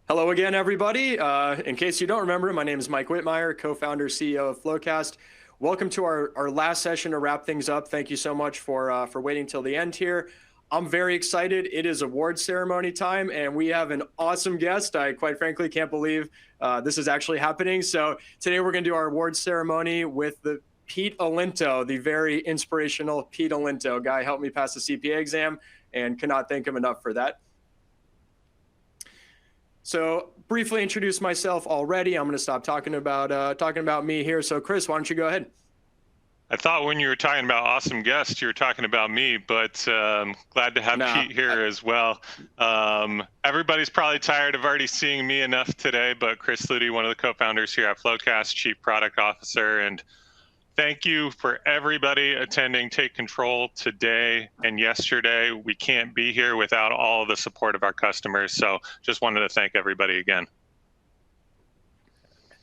Hello again, everybody. In case you don't remember, my name is Mike Whitmire, co-founder, CEO of FloQast. Welcome to our last session to wrap things up. Thank you so much for waiting till the end here. I'm very excited. It is award ceremony time, and we have an awesome guest. I quite frankly can't believe this is actually happening. So today we're going to do our award ceremony with the Pete Olinto, the very inspirational Pete Olinto. Guy helped me pass the CPA exam, and cannot thank him enough for that. So briefly introduce myself already. I'm going to stop talking about me here. So Chris, why don't you go ahead? I thought when you were talking about awesome guests, you were talking about me, but glad to have Pete here as well. Everybody's probably tired of already seeing me enough today, but Chris Ludy, one of the co-founders here at FloQast, Chief Product Officer, and thank you for everybody attending Take Control today and yesterday. We can't be here without all of the support of our customers, so just wanted to thank everybody again.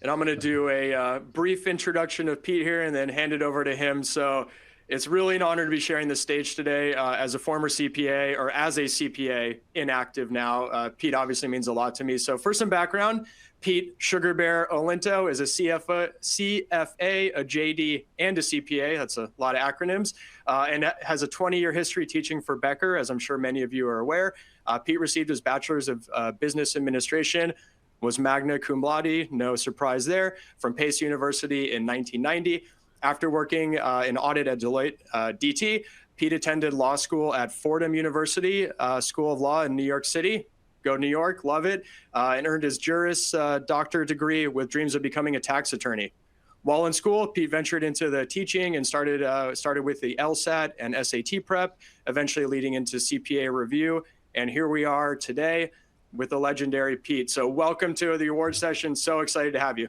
And I'm going to do a brief introduction of Pete here and then hand it over to him. So it's really an honor to be sharing the stage today as a former CPA, or as a CPA inactive now. Pete obviously means a lot to me. So for some background, Pete Sugar Bear Olinto is a CFA, a JD, and a CPA. That's a lot of acronyms, and has a 20-year history teaching for Becker, as I'm sure many of you are aware. Pete received his bachelor's of business administration, was magna cum laude, no surprise there, from Pace University in 1990. After working in audit at Deloitte DT, Pete attended law school at Fordham University School of Law in New York City. Go New York, love it, and earned his Juris Doctor degree with dreams of becoming a tax attorney. While in school, Pete ventured into the teaching and started with the LSAT and SAT prep, eventually leading into CPA review. And here we are today with the legendary Pete. So welcome to the award session. So excited to have you.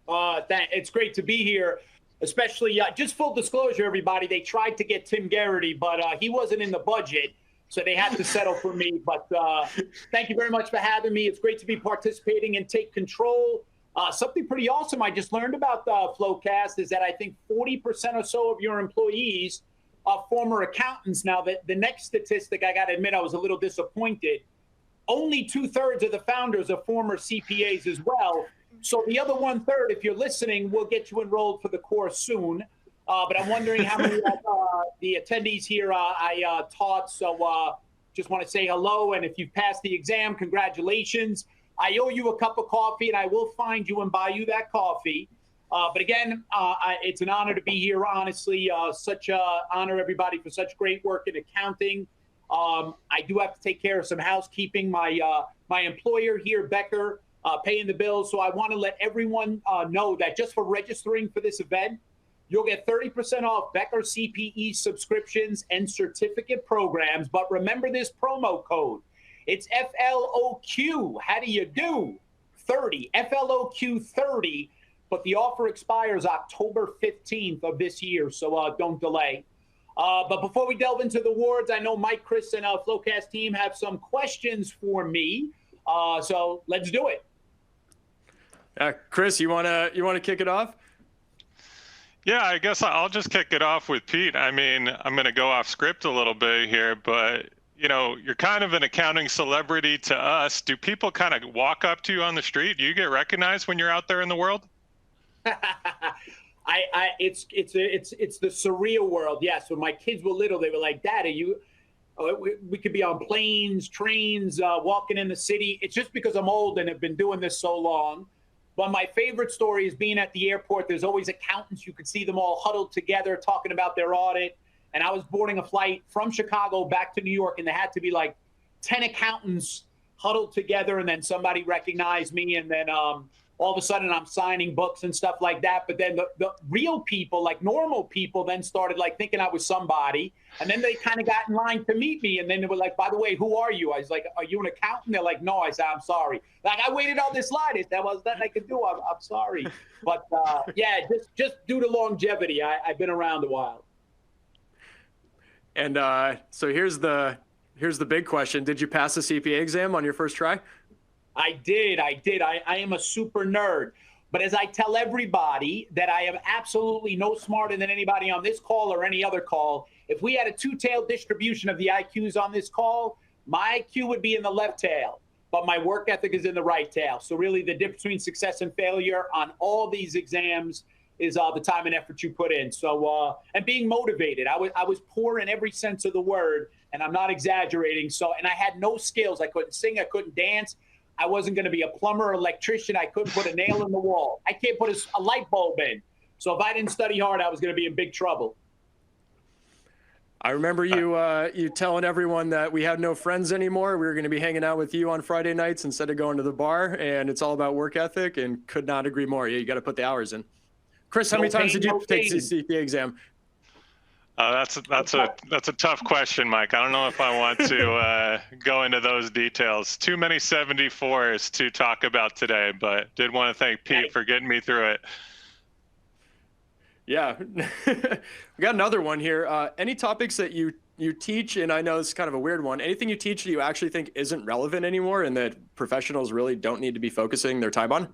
It's great to be here, especially just full disclosure, everybody. They tried to get Tim Garrity, but he wasn't in the budget, so they had to settle for me. But thank you very much for having me. It's great to be participating and Take Control. Something pretty awesome I just learned about FloQast is that I think 40% or so of your employees are former accountants. Now, the next statistic, I got to admit, I was a little disappointed. Only 2/3 of the founders are former CPAs as well. So the other 1/3, if you're listening, we'll get you enrolled for the course soon. But I'm wondering how many of the attendees here I taught. So just want to say hello. And if you've passed the exam, congratulations. I owe you a cup of coffee, and I will find you and buy you that coffee. But again, it's an honor to be here, honestly. Such an honor, everybody, for such great work in accounting. I do have to take care of some housekeeping. My employer here, Becker, paying the bills. So I want to let everyone know that just for registering for this event, you'll get 30% off Becker CPE subscriptions and certificate programs. But remember this promo code. It's FLOQ. How do you do? 30. FLOQ 30. But the offer expires October 15th of this year. So don't delay. But before we delve into the awards, I know Mike, Chris, and our FloQast team have some questions for me. So let's do it. Chris, you wanna kick it off? Yeah, I guess I'll just kick it off with Pete. I mean, I'm going to go off script a little bit here, but you know, you're kind of an accounting celebrity to us. Do people kind of walk up to you on the street? Do you get recognized when you're out there in the world? It's the surreal world. Yes, when my kids were little, they were like, "Dad, are you?" We could be on planes, trains, walking in the city. It's just because I'm old and have been doing this so long. But my favorite story is being at the airport. There's always accountants. You could see them all huddled together talking about their audit. And I was boarding a flight from Chicago back to New York, and there had to be like 10 accountants huddled together, and then somebody recognized me, and then all of a sudden I'm signing books and stuff like that. But then the real people, like normal people, then started like thinking I was somebody. And then they kind of got in line to meet me. And then they were like, "By the way, who are you?" I was like, "Are you an accountant?" They're like, "No." I said, "I'm sorry. Like, I waited on this line. That was nothing I could do. I'm sorry." But yeah, just due to longevity, I've been around a while. And so here's the big question. Did you pass the CPA exam on your first try? I did. I am a super nerd. But as I tell everybody that I am absolutely no smarter than anybody on this call or any other call, if we had a two-tailed distribution of the IQs on this call, my IQ would be in the left tail. but my work ethic is in the right tail. So really the difference between success and failure on all these exams is the time and effort you put in. So, and being motivated. I was poor in every sense of the word, and I'm not exaggerating. So, and I had no skills. I couldn't sing. I couldn't dance. I wasn't going to be a plumber or electrician. I couldn't put a nail in the wall. I can't put a light bulb in. So if I didn't study hard, I was going to be in big trouble. I remember you telling everyone that we had no friends anymore. We were going to be hanging out with you on Friday nights instead of going to the bar, and it's all about work ethic, and could not agree more. You got to put the hours in. Chris, how many times did you take the CPA exam? That's a tough question, Mike. I don't know if I want to go into those details. Too many 74s to talk about today, but did want to thank Pete for getting me through it. Yeah, we got another one here. Any topics that you teach, and I know it's kind of a weird one, anything you teach that you actually think isn't relevant anymore and that professionals really don't need to be focusing their time on?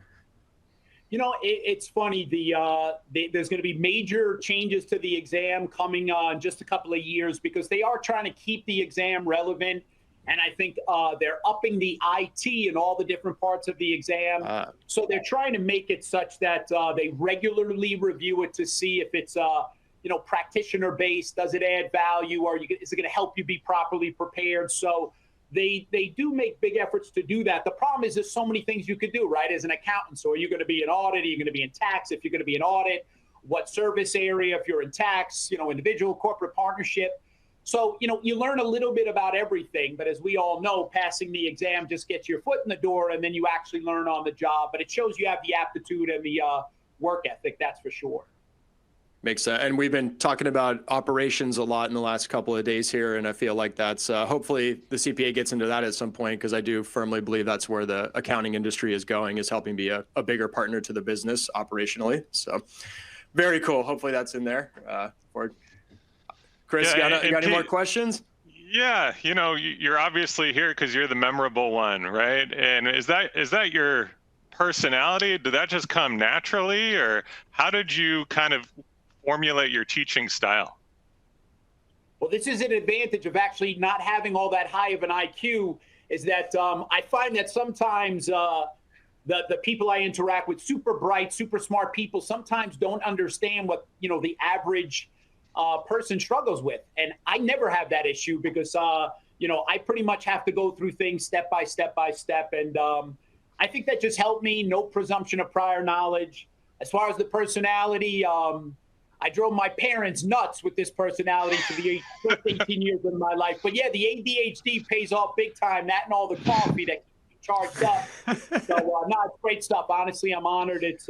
You know, it's funny. There's going to be major changes to the exam coming in just a couple of years because they are trying to keep the exam relevant. And I think they're upping the IT in all the different parts of the exam. So they're trying to make it such that they regularly review it to see if it's, practitioner based. Does it add value? Is it going to help you be properly prepared? So they do make big efforts to do that. The problem is there's so many things you could do, right, as an accountant. So are you going to be in audit? Are you going to be in tax? If you're going to be in audit, what service area? If you're in tax, individual, corporate partnership. So, you learn a little bit about everything. But as we all know, passing the exam just gets your foot in the door, and then you actually learn on the job. But it shows you have the aptitude and the work ethic, that's for sure. Makes sense. And we've been talking about operations a lot in the last couple of days here, and I feel like that's hopefully the CPA gets into that at some point, because I do firmly believe that's where the accounting industry is going, is helping be a bigger partner to the business operationally. So very cool. Hopefully that's in there. Chris, you got any more questions? Yeah, you're obviously here because you're the memorable one, right? And is that your personality? Did that just come naturally, or how did you kind of formulate your teaching style? Well, this is an advantage of actually not having all that high of an IQ, is that I find that sometimes the people I interact with, super bright, super smart people, sometimes don't understand what, the average person struggles with. And I never have that issue because, I pretty much have to go through things step by step by step. And I think that just helped me. No presumption of prior knowledge. As far as the personality, I drove my parents nuts with this personality for the first 18 years of my life. But yeah, the ADHD pays off big time. That and all the coffee that keeps me charged up. So, no, it's great stuff. Honestly, I'm honored. It's,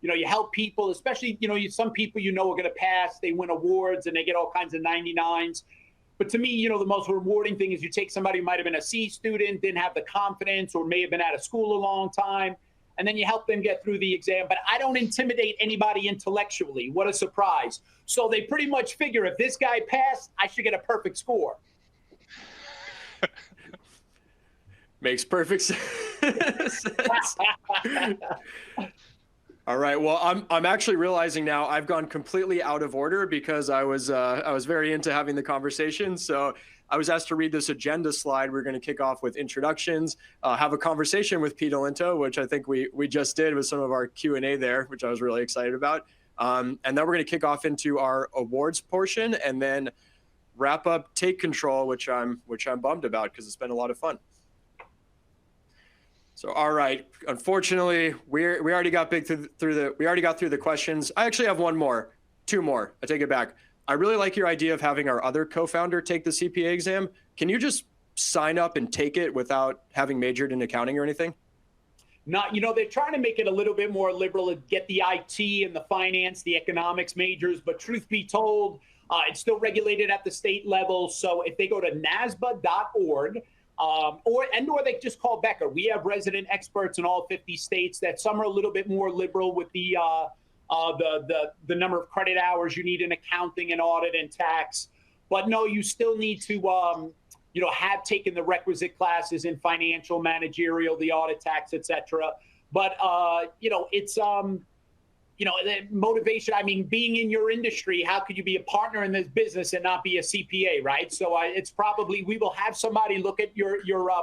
you help people, especially, some people are going to pass. They win awards and they get all kinds of 99s. But to me, the most rewarding thing is you take somebody who might have been a C student, didn't have the confidence, or may have been out of school a long time, and then you help them get through the exam. But I don't intimidate anybody intellectually. What a surprise. So they pretty much figure if this guy passed, I should get a perfect score. Makes perfect sense. All right. Well, I'm actually realizing now I've gone completely out of order because I was very into having the conversation. So I was asked to read this agenda slide. We're going to kick off with introductions, have a conversation with Pete Olinto, which I think we just did with some of our Q&A there, which I was really excited about. And then we're going to kick off into our awards portion, and then wrap up Take Control, which I'm bummed about because it's been a lot of fun. So, all right. Unfortunately, we already got through the questions. I actually have two more. I take it back. I really like your idea of having our other co-founder take the CPA exam. Can you just sign up and take it without having majored in accounting or anything? Not, they're trying to make it a little bit more liberal and get the IT and the finance, the economics majors. But truth be told, it's still regulated at the state level. So if they go to NASBA.org, or they just call Becker. We have resident experts in all 50 states. That some are a little bit more liberal with the number of credit hours you need in accounting and audit and tax. But no, you still need to have taken the requisite classes in financial, managerial, the audit, tax, etc. But it's the motivation. I mean, being in your industry, how could you be a partner in this business and not be a CPA, right? So it's probably, we will have somebody look at your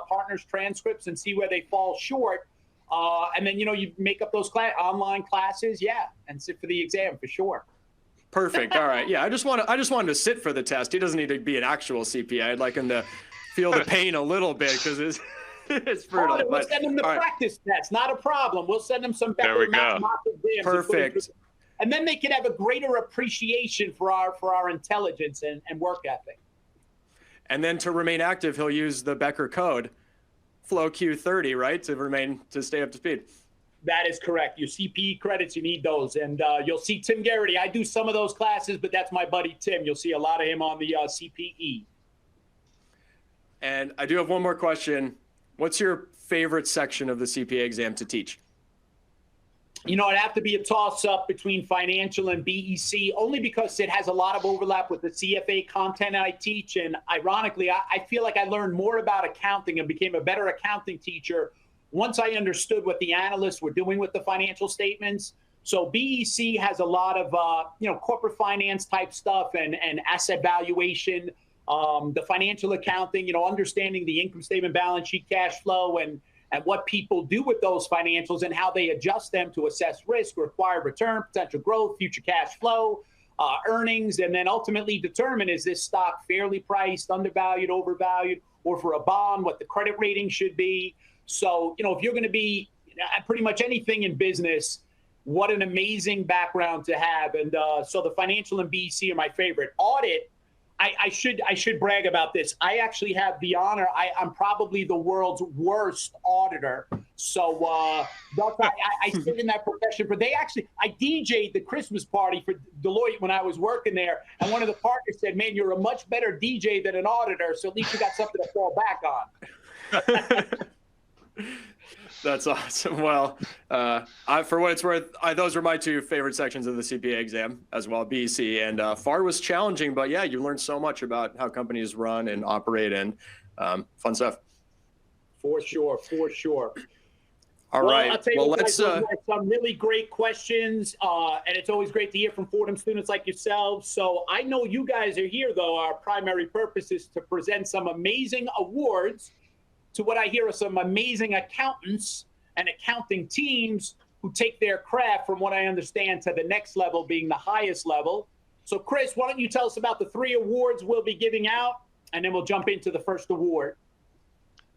partner's transcripts and see where they fall short. And then, you make up those online classes, and sit for the exam for sure. Perfect. All right. Yeah, I just wanted to sit for the test. He doesn't need to be an actual CPA. I'd like him to feel the pain a little bit because it's brutal. We'll send them the practice test. Not a problem. We'll send them some better mock exams. Perfect. And then they can have a greater appreciation for our intelligence and work ethic. And then to remain active, he'll use the Becker code, FloQ30, right, to stay up to speed. That is correct. Your CPE credits, you need those. And you'll see Tim Garrity. I do some of those classes, but that's my buddy Tim. You'll see a lot of him on the CPE. And I do have one more question. What's your favorite section of the CPA exam to teach? It'd have to be a toss-up between financial and BEC, only because it has a lot of overlap with the CFA content I teach. And ironically, I feel like I learned more about accounting and became a better accounting teacher once I understood what the analysts were doing with the financial statements. So BEC has a lot of, corporate finance type stuff and asset valuation, the financial accounting, understanding the income statement, balance sheet, cash flow, and what people do with those financials and how they adjust them to assess risk, required return, potential growth, future cash flow, earnings, and then ultimately determine, is this stock fairly priced, undervalued, overvalued, or for a bond, what the credit rating should be. So, if you're going to be pretty much anything in business, what an amazing background to have. And so the financial and BEC are my favorite. Audit, I should brag about this. I actually have the honor. I'm probably the world's worst auditor. So I sit in that profession. But I DJ'd the Christmas party for Deloitte when I was working there. And one of the partners said, "Man, you're a much better DJ than an auditor. So at least you got something to fall back on." That's awesome. Well, for what it's worth, those were my two favorite sections of the CPA exam as well, BEC. And FAR was challenging, but yeah, you learned so much about how companies run and operate, and fun stuff. For sure. All right. I'll tell you let's some really great questions, and it's always great to hear from Fordham students like yourselves. So I know you guys are here, though. Our primary purpose is to present some amazing awards to what I hear are some amazing accountants and accounting teams who take their craft, from what I understand, to the next level, being the highest level. So, Chris, why don't you tell us about the 3 awards we'll be giving out, and then we'll jump into the first award.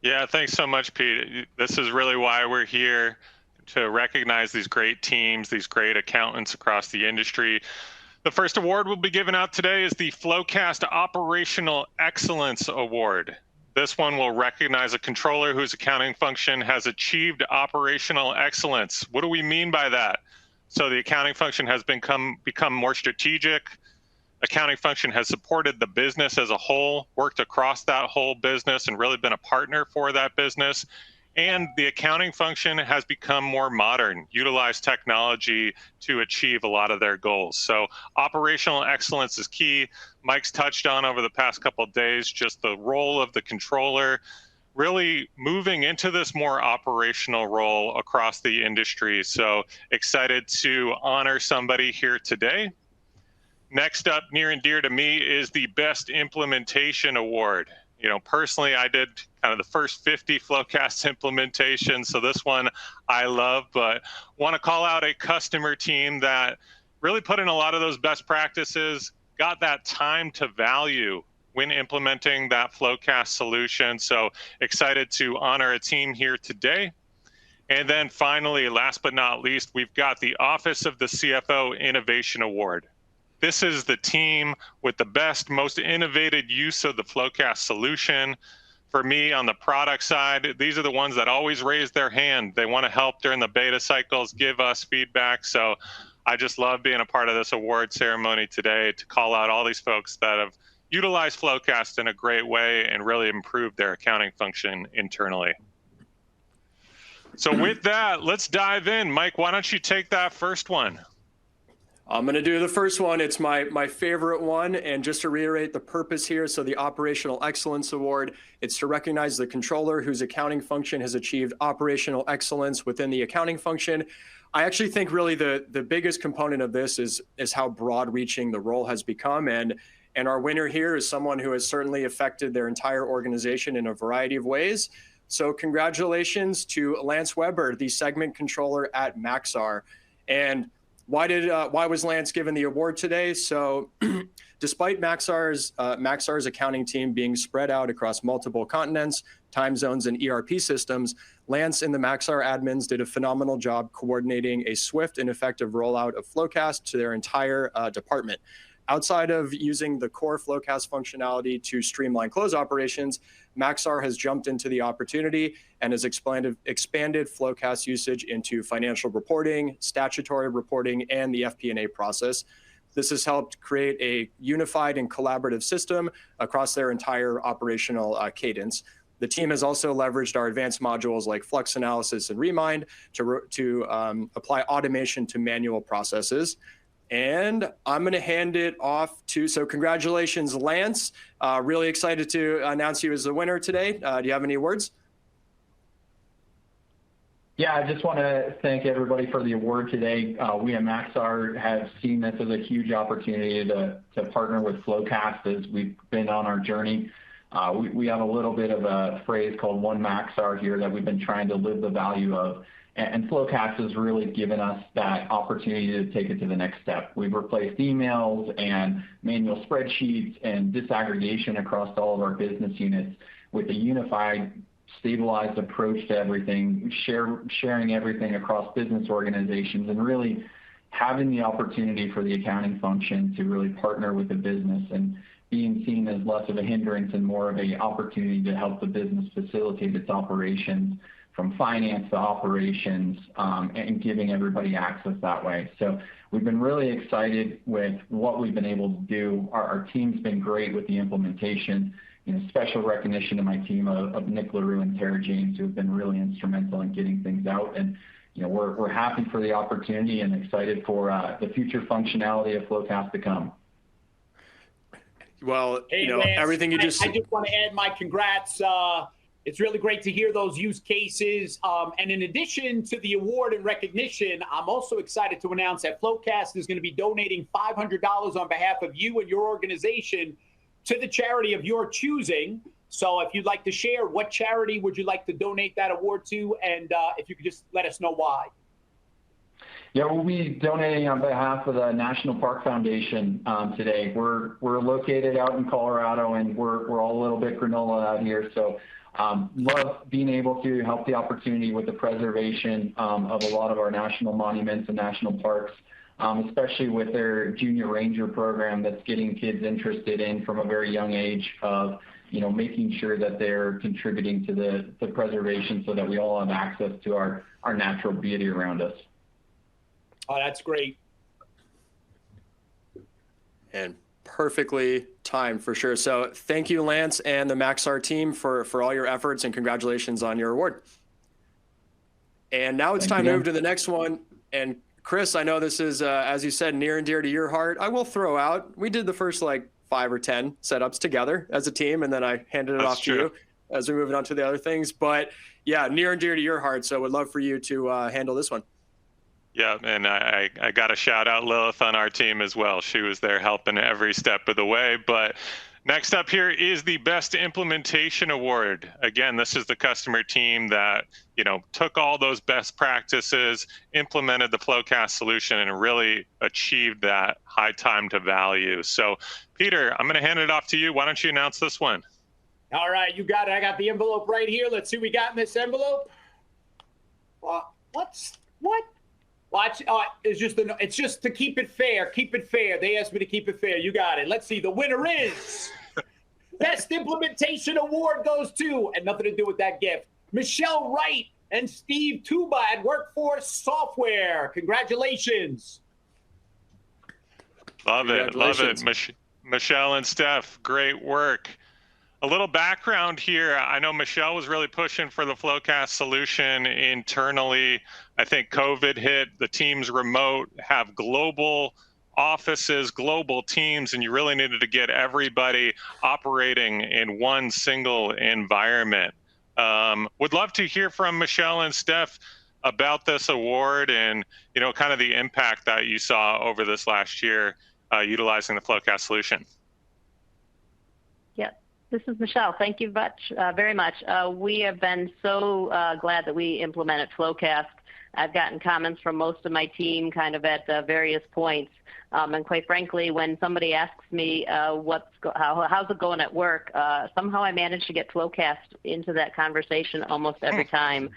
Yeah, thanks so much, Pete. This is really why we're here, to recognize these great teams, these great accountants across the industry. The first award we'll be giving out today is the FloQast Operational Excellence Award. This one will recognize a controller whose accounting function has achieved operational excellence. What do we mean by that? So the accounting function has become more strategic. Accounting function has supported the business as a whole, worked across that whole business, and really been a partner for that business. And the accounting function has become more modern, utilized technology to achieve a lot of their goals. So operational excellence is key. Mike's touched on over the past couple of days just the role of the controller, really moving into this more operational role across the industry. So excited to honor somebody here today. Next up, near and dear to me, is the Best Implementation Award. Personally, I did kind of the first 50 FloQast implementations, so this one I love, but want to call out a customer team that really put in a lot of those best practices, got that time to value when implementing that FloQast solution. So excited to honor a team here today. And then finally, last but not least, we've got the Office of the CFO Innovation Award. This is the team with the best, most innovative use of the FloQast solution. For me, on the product side, these are the ones that always raise their hand. They want to help during the beta cycles, give us feedback. So I just love being a part of this award ceremony today to call out all these folks that have utilized FloQast in a great way and really improved their accounting function internally. So with that, let's dive in. Mike, why don't you take that first one? I'm going to do the first one. It's my favorite one. And just to reiterate the purpose here, so the Operational Excellence Award, it's to recognize the controller whose accounting function has achieved operational excellence within the accounting function. I actually think really the biggest component of this is how broad-reaching the role has become. And our winner here is someone who has certainly affected their entire organization in a variety of ways. So congratulations to Lance Weber, the segment controller at Maxar. And why was Lance given the award today? So despite Maxar's accounting team being spread out across multiple continents, time zones, and ERP systems, Lance and the Maxar admins did a phenomenal job coordinating a swift and effective rollout of FloQast to their entire department. Outside of using the core FloQast functionality to streamline close operations, Maxar has jumped into the opportunity and has expanded FloQast usage into financial reporting, statutory reporting, and the FP&A process. This has helped create a unified and collaborative system across their entire operational cadence. The team has also leveraged our advanced modules like Flux Analysis and Remind to apply automation to manual processes. And I'm going to hand it off to, so congratulations, Lance. Really excited to announce you as the winner today. Do you have any words? Yeah, I just want to thank everybody for the award today. We at Maxar have seen this as a huge opportunity to partner with FloQast as we've been on our journey. We have a little bit of a phrase called One Maxar here that we've been trying to live the value of. And FloQast has really given us that opportunity to take it to the next step. We've replaced emails and manual spreadsheets and disaggregation across all of our business units with a unified, stabilized approach to everything, sharing everything across business organizations, and really having the opportunity for the accounting function to really partner with the business and being seen as less of a hindrance and more of an opportunity to help the business facilitate its operations, from finance to operations, and giving everybody access that way. So we've been really excited with what we've been able to do. Our team's been great with the implementation. Special recognition to my team of Nick LaRue and Tara James, who have been really instrumental in getting things out. And we're happy for the opportunity and excited for the future functionality of FloQast to come. Well, hey, Lance, everything you just... I just want to add my congrats. It's really great to hear those use cases. And in addition to the award and recognition, I'm also excited to announce that FloQast is going to be donating $500 on behalf of you and your organization to the charity of your choosing. So if you'd like to share, what charity would you like to donate that award to? And if you could just let us know why. Yeah, we'll be donating on behalf of the National Park Foundation today. We're located out in Colorado, and we're all a little bit granola out here. So love being able to help the opportunity with the preservation of a lot of our national monuments and national parks, especially with their Junior Ranger program that's getting kids interested in from a very young age of, making sure that they're contributing to the preservation so that we all have access to our natural beauty around us. Oh, that's great. And perfectly timed for sure. So thank you, Lance, and the Maxar team for all your efforts, and congratulations on your award. And now it's time to move to the next one. And Chris, I know this is, as you said, near and dear to your heart. I will throw out, we did the first 5 or 10 setups together as a team, and then I handed it off to you as we move on to the other things. But yeah, near and dear to your heart. So would love for you to handle this one. Yeah, and I got to shout out Lilith on our team as well. She was there helping every step of the way. But next up here is the Best Implementation Award. Again, this is the customer team that, took all those best practices, implemented the FloQast solution, and really achieved that high time to value. So, Peter, I'm going to hand it off to you. Why don't you announce this one? All right, you got it. I got the envelope right here. Let's see what we got in this envelope. What? Watch, it's just to keep it fair. Keep it fair. They asked me to keep it fair. You got it. Let's see. The winner is Best Implementation Award goes to, and nothing to do with that gift, Michelle Wright and Steve Tuba at Workforce Software. Congratulations. Love it. Love it. Michelle and Steph, great work. A little background here. I know Michelle was really pushing for the FloQast solution internally. I think COVID hit, the team's remote, have global offices, global teams, and you really needed to get everybody operating in one single environment. Would love to hear from Michelle and Steph about this award and, you know, kind of the impact that you saw over this last year utilizing the FloQast solution. Yep. This is Michelle. Thank you very much. We have been so glad that we implemented FloQast. I've gotten comments from most of my team kind of at various points. And quite frankly, when somebody asks me how's it going at work, somehow I manage to get FloQast into that conversation almost every time.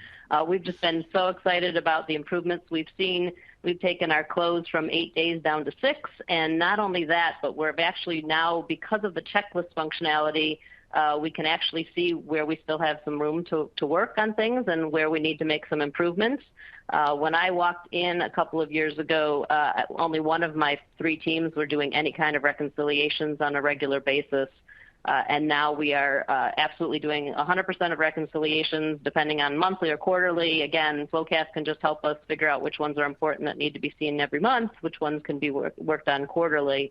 We've just been so excited about the improvements we've seen. We've taken our close from 8 days down to 6. And not only that, but we're actually now, because of the checklist functionality, we can actually see where we still have some room to work on things and where we need to make some improvements. When I walked in a couple of years ago, only one of my 3 teams were doing any kind of reconciliations on a regular basis. And now we are absolutely doing 100% of reconciliations, depending on monthly or quarterly. Again, FloQast can just help us figure out which ones are important that need to be seen every month, which ones can be worked on quarterly.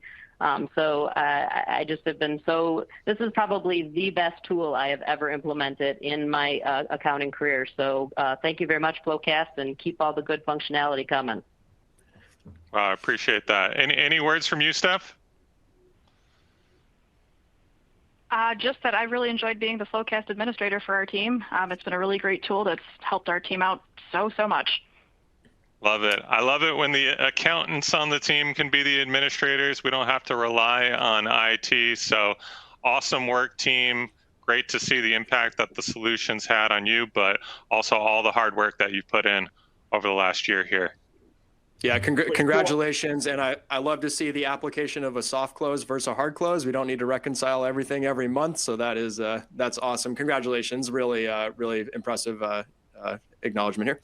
So I just have been this is probably the best tool I have ever implemented in my accounting career. So thank you very much, FloQast, and keep all the good functionality coming. Wow, I appreciate that. Any words from you, Steph? Just that I really enjoyed being the FloQast administrator for our team. It's been a really great tool that's helped our team out so much. Love it. I love it when the accountants on the team can be the administrators. We don't have to rely on IT. So awesome work, team. Great to see the impact that the solutions had on you, but also all the hard work that you've put in over the last year here. Yeah, congratulations. And I love to see the application of a soft close versus a hard close. We don't need to reconcile everything every month. So that's awesome. Congratulations. Really, really impressive acknowledgement here.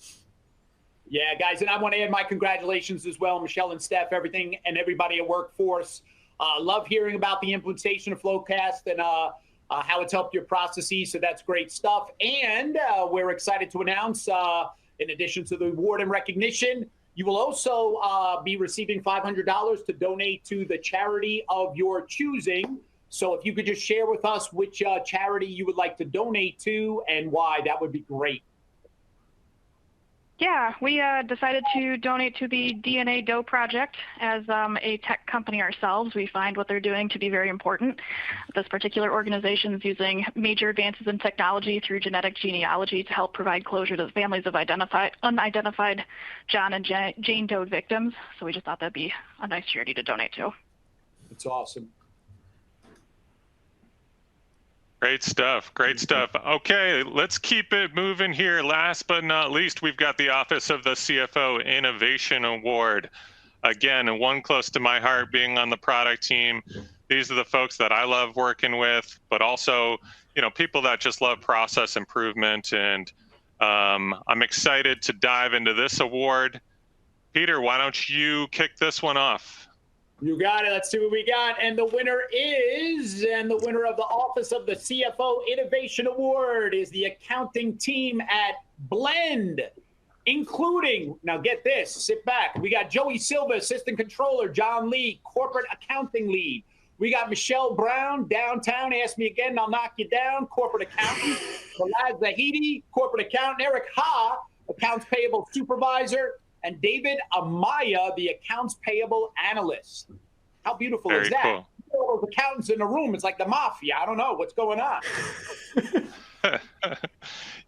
Yeah, guys, and I want to add my congratulations as well, Michelle and Steph, everything and everybody at Workforce. Love hearing about the implementation of FloQast and how it's helped your processes. So that's great stuff. And we're excited to announce, in addition to the award and recognition, you will also be receiving $500 to donate to the charity of your choosing. So if you could just share with us which charity you would like to donate to and why, that would be great. Yeah, we decided to donate to the DNA Dough Project. As a tech company ourselves, we find what they're doing to be very important. This particular organization is using major advances in technology through genetic genealogy to help provide closure to the families of unidentified John and Jane Doe victims. So we just thought that'd be a nice charity to donate to. It's awesome. Great stuff. Great stuff. Okay, let's keep it moving here. Last but not least, we've got the Office of the CFO Innovation Award. Again, one close to my heart, being on the product team. These are the folks that I love working with, but also, you know, people that just love process improvement. And I'm excited to dive into this award. Peter, why don't you kick this one off? You got it. Let's see what we got. And the winner of the Office of the CFO Innovation Award is the accounting team at Blend, including, now get this, sit back. We got Joey Silva, Assistant Controller, John Lee, Corporate Accounting Lead. We got Michelle Brown, Downtown, Ask Me Again, I'll Knock You Down, Corporate Accountant. Balaz Zahidi, Corporate Accountant. Eric Ha, Accounts Payable Supervisor. And David Amaya, the Accounts Payable Analyst. How beautiful is that? Cool. All those accountants in the room, it's like the mafia. I don't know what's going on.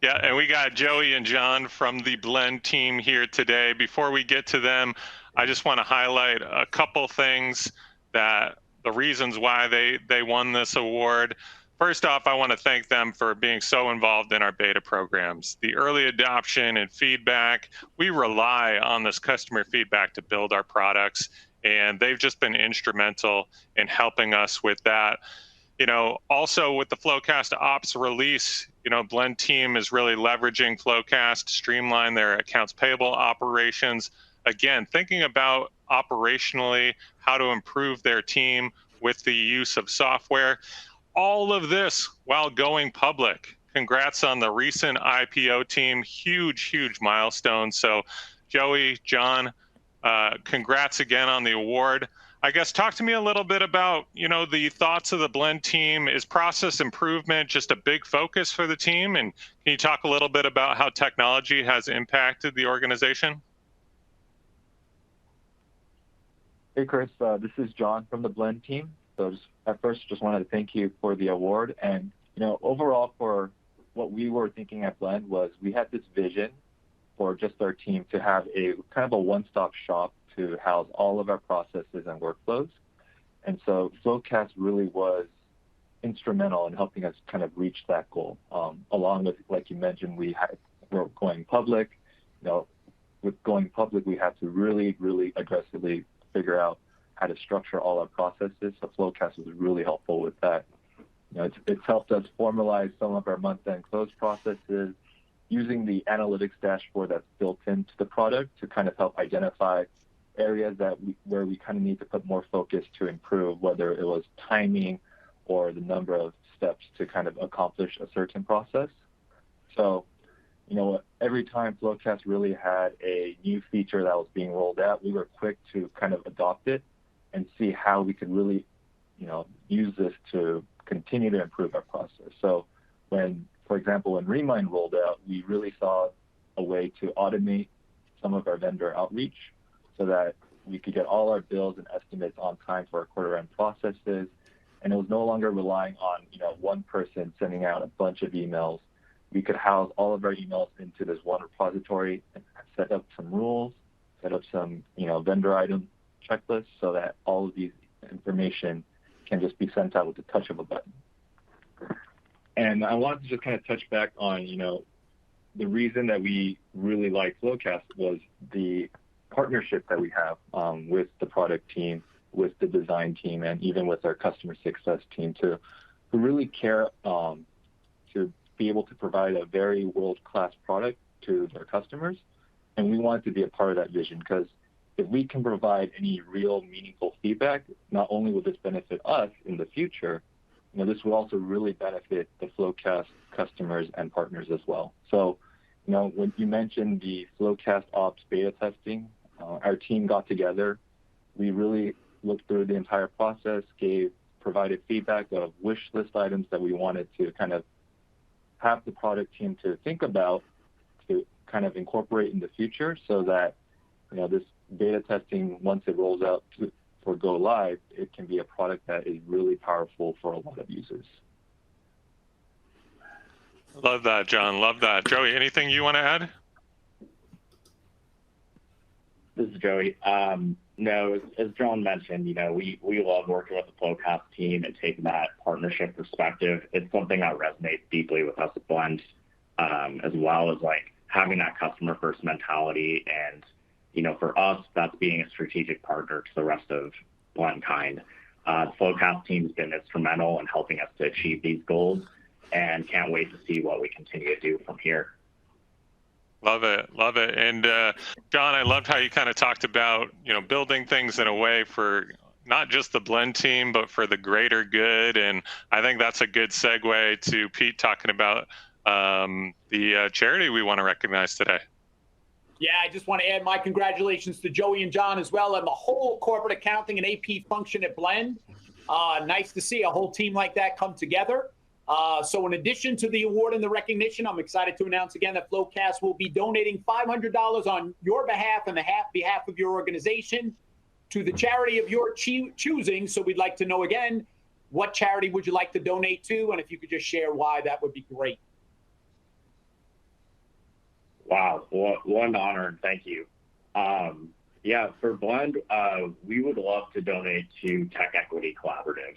Yeah, and we got Joey and John from the Blend team here today. Before we get to them, I just want to highlight a couple things that the reasons why they won this award. First off, I want to thank them for being so involved in our beta programs. The early adoption and feedback, we rely on this customer feedback to build our products, and they've just been instrumental in helping us with that. You know, also with the FloQast Ops release, you know, Blend team is really leveraging FloQast to streamline their accounts payable operations. Again, thinking about operationally how to improve their team with the use of software. All of this while going public. Congrats on the recent IPO team. Huge, huge milestone. So Joey, John, congrats again on the award. I guess talk to me a little bit about, the thoughts of the Blend team. Is process improvement just a big focus for the team? And can you talk a little bit about how technology has impacted the organization? Hey, Chris, this is John from the Blend team. So at first, just wanted to thank you for the award. And, overall for what we were thinking at Blend was we had this vision for just our team to have a kind of a one-stop shop to house all of our processes and workflows. And so FloQast really was instrumental in helping us kind of reach that goal. Along with, like you mentioned, we're going public. With going public, we had to really, really aggressively figure out how to structure all our processes. So FloQast was really helpful with that. It's helped us formalize some of our month-end close processes using the analytics dashboard that's built into the product to kind of help identify areas where we kind of need to put more focus to improve, whether it was timing or the number of steps to kind of accomplish a certain process. So, every time FloQast really had a new feature that was being rolled out, we were quick to kind of adopt it and see how we could really, use this to continue to improve our process. So for example, when Remind rolled out, we really saw a way to automate some of our vendor outreach so that we could get all our bills and estimates on time for our quarter-end processes. And it was no longer relying on, one person sending out a bunch of emails. We could house all of our emails into this one repository and set up some rules, set up some, vendor item checklists so that all of these information can just be sent out with the touch of a button. And I wanted to just kind of touch back on, the reason that we really like FloQast was the partnership that we have with the product team, with the design team, and even with our customer success team who really care to be able to provide a very world-class product to their customers. And we wanted to be a part of that vision because if we can provide any real meaningful feedback, not only will this benefit us in the future, this will also really benefit the FloQast customers and partners as well. So, when you mentioned the FloQast Ops beta testing, our team got together. We really looked through the entire process, provided feedback of wish list items that we wanted to kind of have the product team to think about to kind of incorporate in the future so that, this beta testing, once it rolls out for go live, it can be a product that is really powerful for a lot of users. Love that, John. Love that. Joey, anything you want to add? This is Joey. No, as John mentioned, we love working with the FloQast team and taking that partnership perspective. It's something that resonates deeply with us at Blend, as well as like having that customer first mentality. And, for us, that's being a strategic partner to the rest of BlendKind. The FloQast team has been instrumental in helping us to achieve these goals and can't wait to see what we continue to do from here. Love it. Love it. And John, I loved how you kind of talked about, building things in a way for not just the Blend team, but for the greater good. And I think that's a good segue to Pete talking about the charity we want to recognize today. Yeah, I just want to add my congratulations to Joey and John as well and the whole corporate accounting and AP function at Blend. Nice to see a whole team like that come together. So in addition to the award and the recognition, I'm excited to announce again that FloQast will be donating $500 on your behalf and the behalf of your organization to the charity of your choosing. So we'd like to know again, what charity would you like to donate to? And if you could just share why, that would be great. Wow, what an honor, and thank you. Yeah, for Blend, we would love to donate to Tech Equity Collaborative.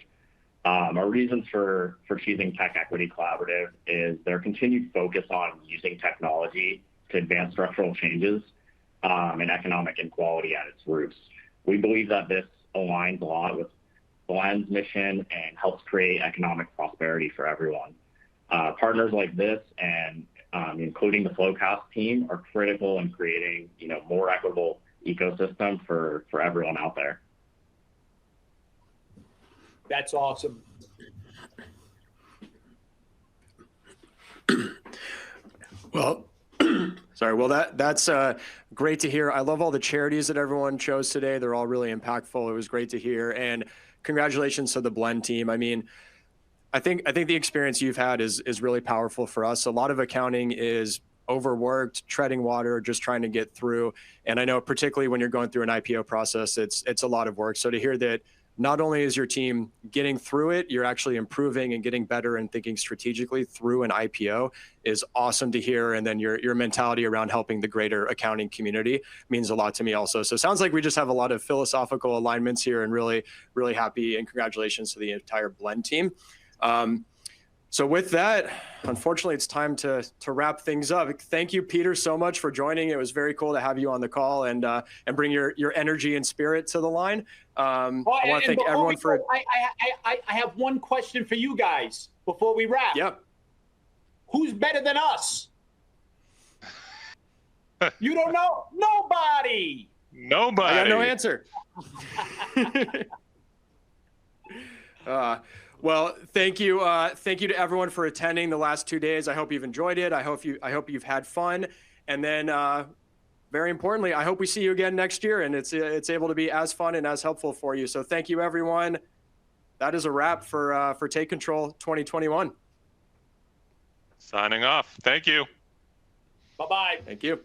Our reasons for choosing Tech Equity Collaborative is their continued focus on using technology to advance structural changes and economic inequality at its roots. We believe that this aligns a lot with Blend's mission and helps create economic prosperity for everyone. Partners like this and including the FloQast team are critical in creating, more equitable ecosystem for everyone out there. That's awesome. Well, Sorry. Well, that's great to hear. I love all the charities that everyone chose today. They're all really impactful. It was great to hear. And congratulations to the Blend team. I mean, I think the experience you've had is really powerful for us. A lot of accounting is overworked, treading water, just trying to get through. And I know particularly when you're going through an IPO process, it's a lot of work. So to hear that not only is your team getting through it, you're actually improving and getting better and thinking strategically through an IPO is awesome to hear. And then your mentality around helping the greater accounting community means a lot to me also. So it sounds like we just have a lot of philosophical alignments here, and really, really happy, and congratulations to the entire Blend team. So with that, unfortunately, it's time to wrap things up. Thank you, Peter, so much for joining. It was very cool to have you on the call and bring your energy and spirit to the line. I want to thank everyone for. I have one question for you guys before we wrap. Yep. Who's better than us? You don't know? Nobody. Nobody. I got no answer. Well, thank you. Thank you to everyone for attending the last 2 days. I hope you've enjoyed it. I hope you've had fun. And then, very importantly, I hope we see you again next year, and it's able to be as fun and as helpful for you. So thank you, everyone. That is a wrap for Take Control 2021. Signing off. Thank you. Bye-bye. Thank you.